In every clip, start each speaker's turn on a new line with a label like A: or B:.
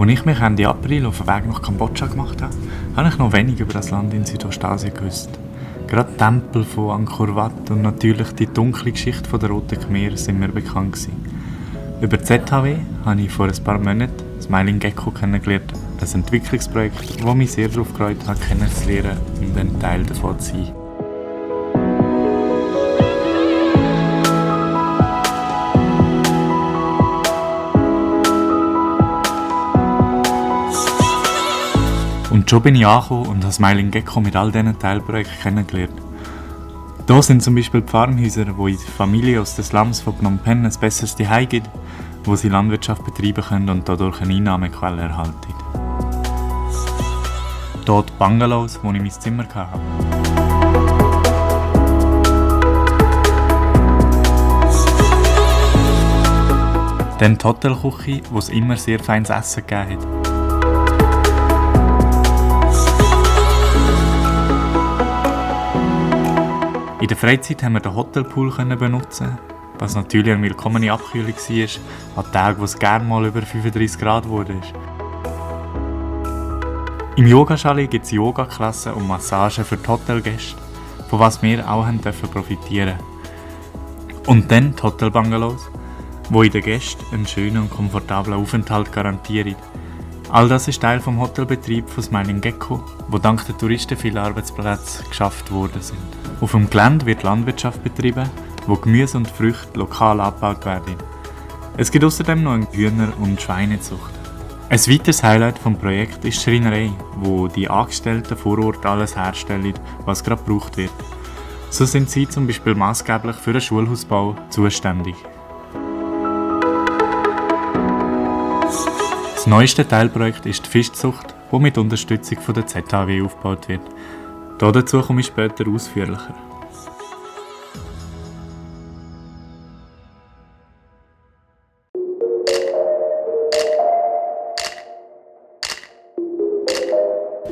A: Als ich mich Ende April auf den Weg nach Kambodscha gemacht habe, habe ich noch wenig über das Land in Südostasien gewusst. Gerade die Tempel von Angkor Wat und natürlich die dunkle Geschichte der Roten Khmer sind mir bekannt gewesen. Über die ZHW habe ich vor ein paar Monaten Smiling Gecko kennengelernt, ein Entwicklungsprojekt, das mich sehr darauf gefreut hat, kennenzulernen und ein Teil davon zu sein. Und schon bin ich angekommen und habe Smiling Gecko mit all diesen Teilprojekten kennengelernt. Hier sind zum Beispiel die Farmhäuser, wo in Familien aus den Slums von Phnom Penh ein besseres Zuhause gibt, wo sie Landwirtschaft betreiben können und dadurch eine Einnahmequelle erhalten. Hier die Bungalows, wo ich mein Zimmer hatte. Dann die Hotelküche, wo es immer sehr feines Essen gegeben hat. In der Freizeit haben wir den Hotelpool benutzen, was natürlich eine willkommene Abkühlung war, an Tagen, wo es gerne mal über 35 Grad wurde. Im Yogaschale gibt es Yoga-Klassen und Massagen für die Hotelgäste, von was wir auch profitieren dürfen. Und dann die Hotelbungalows, die in den Gästen einen schönen und komfortablen Aufenthalt garantieren. All das ist Teil des Hotelbetriebs von Smiling Gecko, wo dank der Touristen viele Arbeitsplätze geschafft worden sind. Auf dem Gelände wird Landwirtschaft betrieben, wo Gemüse und Früchte lokal abgebaut werden. Es gibt außerdem noch eine Hühner- und Schweinezucht. Ein weiteres Highlight des Projekts ist die Schreinerei, wo die Angestellten vor Ort alles herstellen, was gerade gebraucht wird. So sind sie zum Beispiel maßgeblich für den Schulhausbau zuständig. Das neueste Teilprojekt ist die Fischzucht, die mit Unterstützung von der ZHW aufgebaut wird. Dazu komme ich später ausführlicher.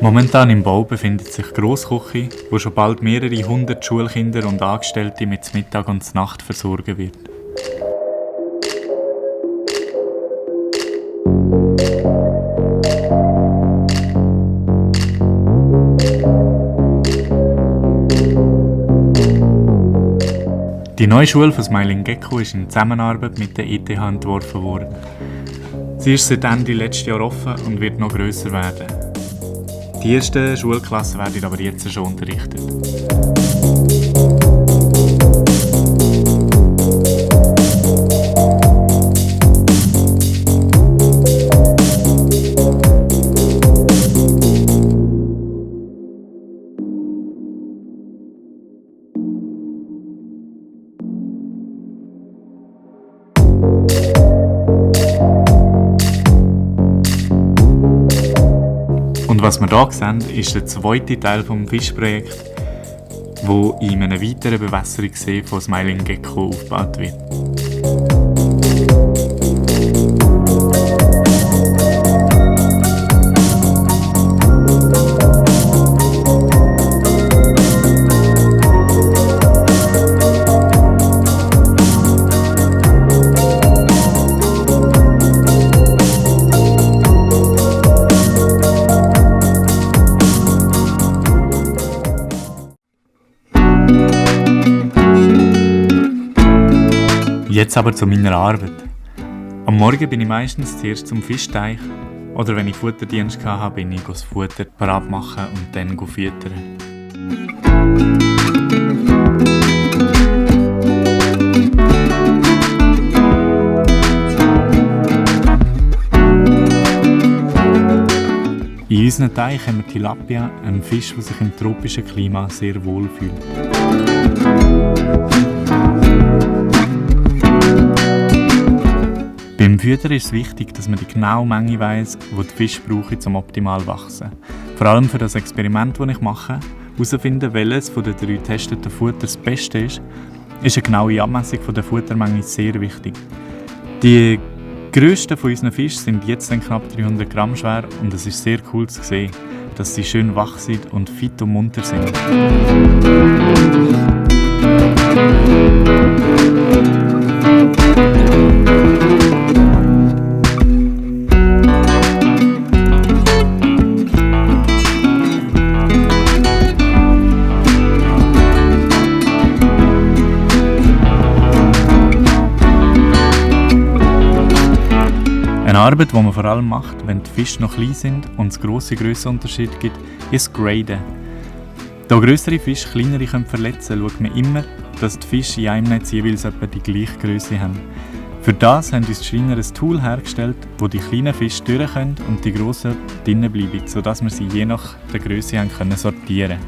A: Momentan im Bau befindet sich die Grossküche, wo schon bald mehrere 100 Schulkinder und Angestellte mit Mittag und Nacht versorgen wird. Die neue Schule von Smiling Gecko ist in Zusammenarbeit mit der ETH entworfen worden. Sie ist seit Ende letzten Jahr offen und wird noch grösser werden. Die ersten Schulklassen werden aber jetzt schon unterrichtet. Und was wir hier sehen, ist der zweite Teil des Fischprojekts, der in einem weiteren Bewässerungssee von Smiling Gecko aufgebaut wird. Jetzt aber zu meiner Arbeit. Am Morgen bin ich meistens zuerst zum Fischteich oder wenn ich Futterdienst hatte, bin ich das Futter parat machen und dann füttern. In unserem Teich haben wir Tilapia, einen Fisch, der sich im tropischen Klima sehr wohl fühlt. Beim Füttern ist es wichtig, dass man die genaue Menge weiss, die die Fische brauchen, um optimal wachsen. Vor allem für das Experiment, das ich mache, herauszufinden, welches von den 3 getesteten Futter das Beste ist eine genaue Abmessung der Futtermenge sehr wichtig. Die grössten von unseren Fischen sind jetzt knapp 300 Gramm schwer und es ist sehr cool zu sehen, dass sie schön wach sind und fit und munter sind. Eine Arbeit, die man vor allem macht, wenn die Fische noch klein sind und es grosse Grössenunterschiede gibt, ist das Graden. Da grössere Fische kleinere verletzen können, schaut man immer, dass die Fische in einem Netz jeweils etwa die gleiche Grösse haben. Für das haben uns die Schreiner ein Tool hergestellt, wo die kleinen Fische durch können und die grossen drinnen bleiben, sodass wir sie je nach der Grösse sortieren können.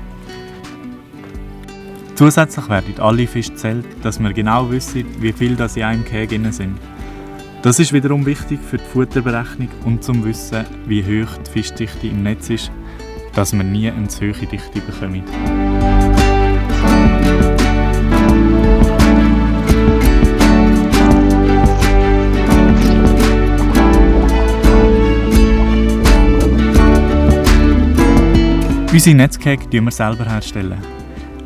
A: Zusätzlich werden alle Fische gezählt, dass wir genau wissen, wie viel das in einem Käfig sind. Das ist wiederum wichtig für die Futterberechnung und zum Wissen, wie hoch die Fischdichte im Netz ist, dass wir nie eine zu hohe Dichte bekommen. Unsere Netzkäfige herstellen wir selber herstellen.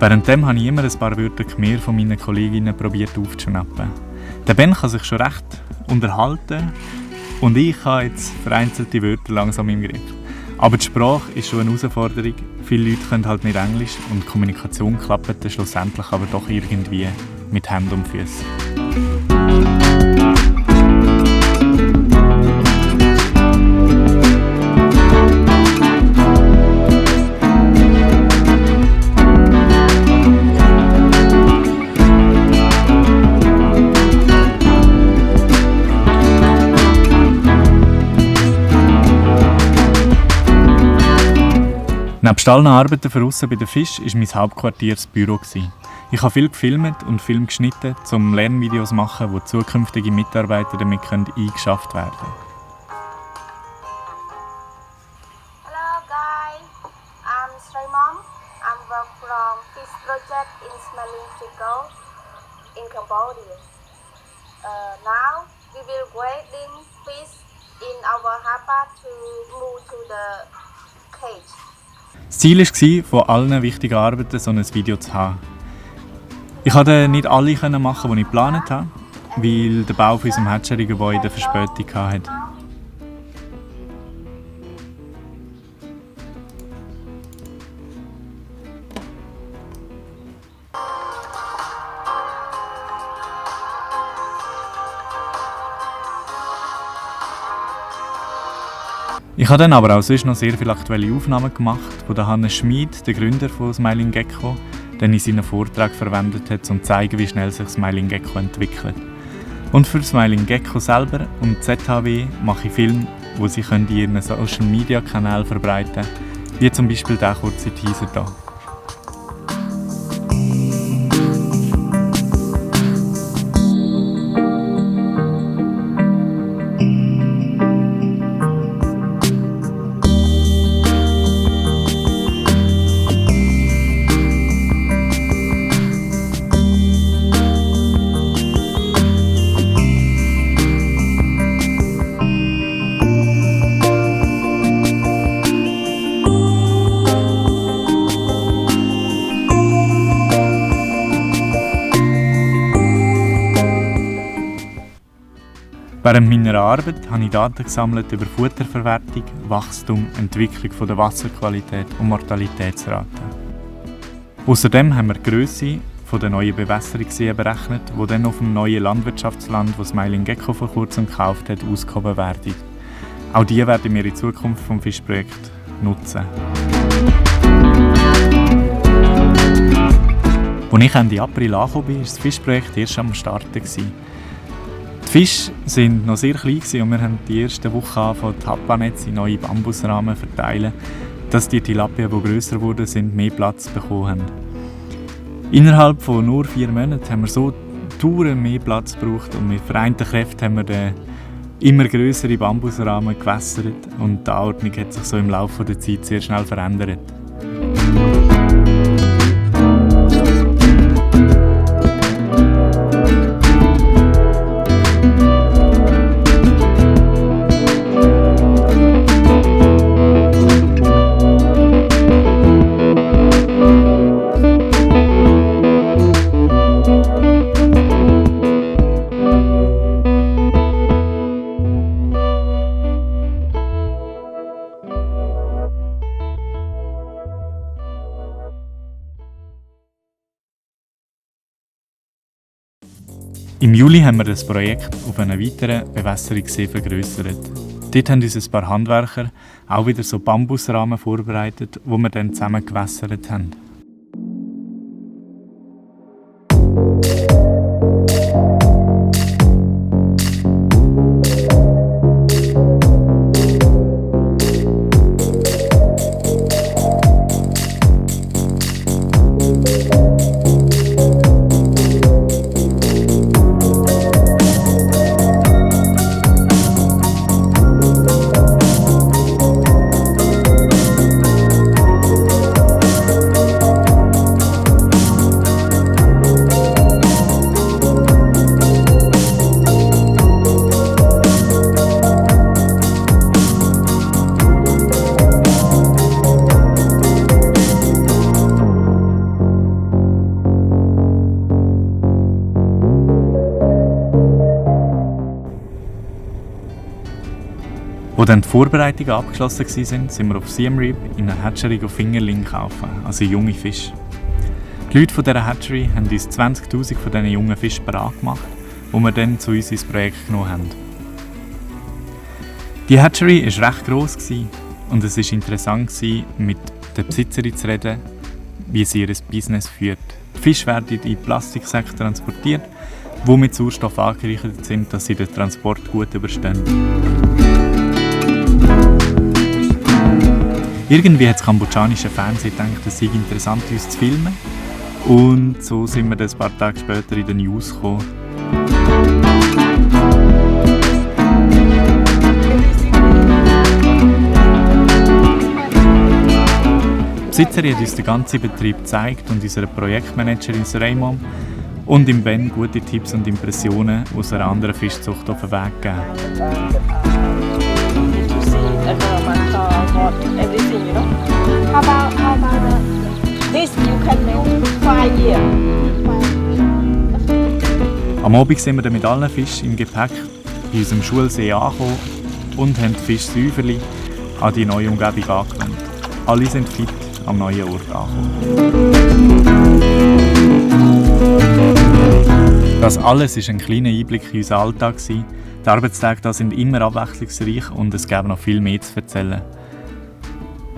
A: Währenddem habe ich immer ein paar Wörter mehr von meinen Kolleginnen probiert aufzuschnappen. Der Ben kann sich schon recht unterhalten und ich habe jetzt vereinzelte Wörter langsam im Griff. Aber die Sprache ist schon eine Herausforderung. Viele Leute können halt nicht Englisch und die Kommunikation klappt dann schlussendlich aber doch irgendwie mit Händen und Füßen. Neben allen Arbeiten für aussen bei den Fischen war mein Hauptquartier das Büro. Ich habe viel gefilmt und Film geschnitten, um Lernvideos zu machen, wo zukünftige Mitarbeiter damit eingeschafft werden können.
B: Hello guys, I'm Sraimon. I'm work from Fish Project in Smiling Trickle in Cambodia. Now we will grading fish in our harbour to move to the cage.
A: Das Ziel war, von allen wichtigen Arbeiten so ein Video zu haben. Ich konnte nicht alle machen, die ich geplant habe, weil der Bau von unserem Hatchery-Gebäude Verspätung hatte. Ich habe dann aber auch sonst noch sehr viele aktuelle Aufnahmen gemacht, die der Hannes Schmid, der Gründer von Smiling Gecko, dann in seinen Vortrag verwendet hat, um zu zeigen, wie schnell sich Smiling Gecko entwickelt. Und für Smiling Gecko selber und die ZHW mache ich Filme, die sie in ihren Social Media Kanälen verbreiten können, wie zum Beispiel dieser kurze Teaser hier. Während meiner Arbeit habe ich Daten gesammelt über Futterverwertung, Wachstum, Entwicklung der Wasserqualität und Mortalitätsrate. Außerdem haben wir die Grösse der neuen Bewässerungsseen berechnet, die dann auf dem neuen Landwirtschaftsland, das Smiling Gecko vor kurzem gekauft hat, ausgehoben werden. Auch die werden wir in Zukunft vom Fischprojekt nutzen. Als ich Ende April angekommen bin, war das Fischprojekt erst am Starten. Die Fische waren noch sehr klein und wir haben die ersten Wochen angefangen, Tappanetze in neue Bambusrahmen zu verteilen, dass die Tilapien, die grösser wurden, mehr Platz bekommen haben. Innerhalb von nur 4 Monaten haben wir so Touren mehr Platz gebraucht und mit vereinten Kräften haben wir den immer grössere Bambusrahmen gewässert und die Anordnung hat sich so im Laufe der Zeit sehr schnell verändert. Im Juli haben wir das Projekt auf einen weiteren Bewässerungssee vergrössert. Dort haben uns ein paar Handwerker auch wieder so Bambusrahmen vorbereitet, wo wir dann zusammen gewässert haben. Als dann die Vorbereitungen abgeschlossen waren, sind wir auf Siem Reap in einer Hatchery Fingerling kaufen, also junge Fische. Die Leute von dieser Hatchery haben uns 20'000 von diesen jungen Fischen bereit gemacht, die wir dann zu uns ins Projekt genommen haben. Die Hatchery war recht gross und es war interessant, mit der Besitzerin zu reden, wie sie ihr Business führt. Die Fische werden in Plastiksäcken transportiert, die mit Sauerstoff angereichert sind, dass sie den Transport gut überstehen. Irgendwie hat das kambodschanische Fernsehen gedacht, es sei interessant, uns zu filmen. Und so sind wir dann ein paar Tage später in den News gekommen. Die Besitzerin hat uns den ganzen Betrieb gezeigt und unserer Projektmanagerin Raymond und im Ben gute Tipps und Impressionen aus einer anderen Fischzucht auf den Weg gegeben.
C: Everything, you know. How about this? You can make 5 years.
A: Am Abend sind wir dann mit allen Fischen im Gepäck bei unserem Schulsee angekommen und haben die Fischsäuferli an die neue Umgebung angewandt. Alle sind fit am neuen Ort angekommen. Das alles war ein kleiner Einblick in unseren Alltag. Die Arbeitstage hier sind immer abwechslungsreich und es gäbe noch viel mehr zu erzählen.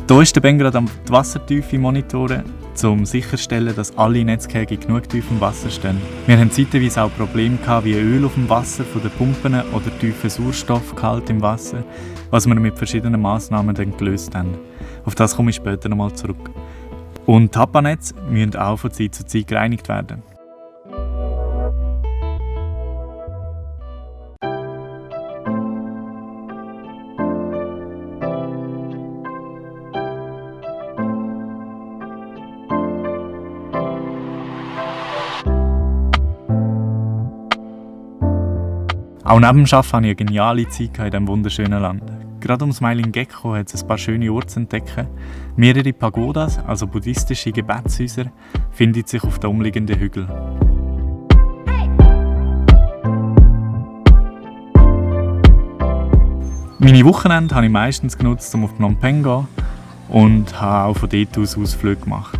A: Hier ist der Ben gerade die Wassertiefe monitoren, um sicherzustellen, dass alle Netzkäge genug tief im Wasser stehen. Wir hatten zeitweise auch Probleme wie Öl auf dem Wasser von den Pumpen oder tiefen Sauerstoffgehalt im Wasser, was wir mit verschiedenen Massnahmen dann gelöst haben. Auf das komme ich später nochmal zurück. Und Tapanetze müssen auch von Zeit zu Zeit gereinigt werden. Auch neben dem Arbeiten hatte ich eine geniale Zeit in diesem wunderschönen Land. Gerade um Smiling Gecko hat es ein paar schöne Orte zu entdecken. Mehrere Pagodas, also buddhistische Gebetshäuser, finden sich auf den umliegenden Hügeln. Meine Wochenende habe ich meistens genutzt, um auf Phnom Penh zu gehen und habe auch von dort aus Ausflüge gemacht.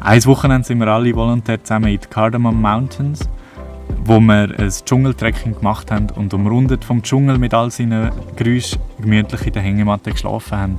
A: Ein Wochenende sind wir alle volontär zusammen in die Cardamom Mountains, wo wir ein Dschungeltrekking gemacht haben und umrundet vom Dschungel mit all seinen Geräuschen gemütlich in der Hängematte geschlafen haben.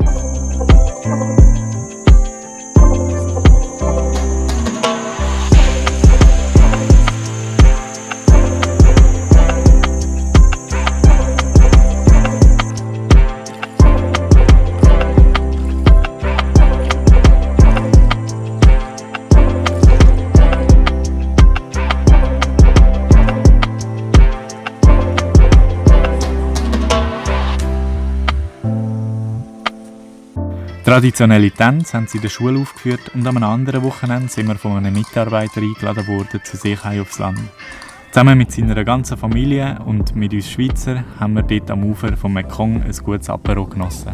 A: Traditionelle Tänze haben sie in der Schule aufgeführt und am anderen Wochenende sind wir von einem Mitarbeiter eingeladen worden zu sich aufs Land. Zusammen mit seiner ganzen Familie und mit uns Schweizer haben wir dort am Ufer vom Mekong ein gutes Apéro genossen.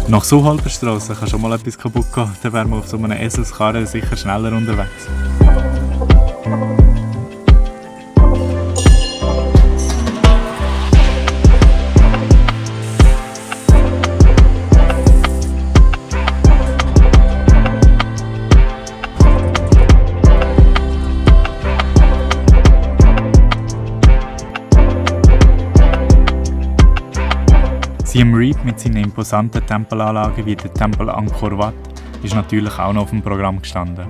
A: Nach so halber Strasse kann schon mal etwas kaputt gehen, dann wären wir auf so einem Eselskarren sicher schneller unterwegs. Siem Reap mit seinen imposanten Tempelanlagen wie der Tempel Angkor Wat ist natürlich auch noch auf dem Programm gestanden.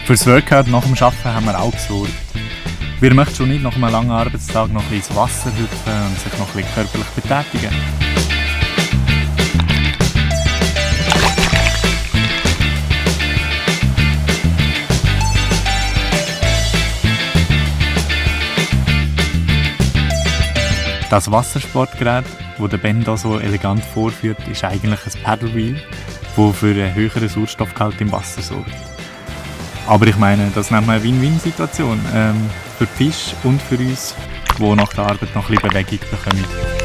A: Fürs Workout nach dem Arbeiten haben wir auch gesorgt. Wer möchte schon nicht nach einem langen Arbeitstag noch ein bisschen ins Wasser hüpfen und sich noch ein bisschen körperlich betätigen? Das Wassersportgerät, das der Ben hier so elegant vorführt, ist eigentlich ein Paddlewheel, das für einen höheren Sauerstoffgehalt im Wasser sorgt. Aber ich meine, das nennt man eine Win-Win-Situation. Für die Fische und für uns, die nach der Arbeit noch ein bisschen Bewegung bekommen.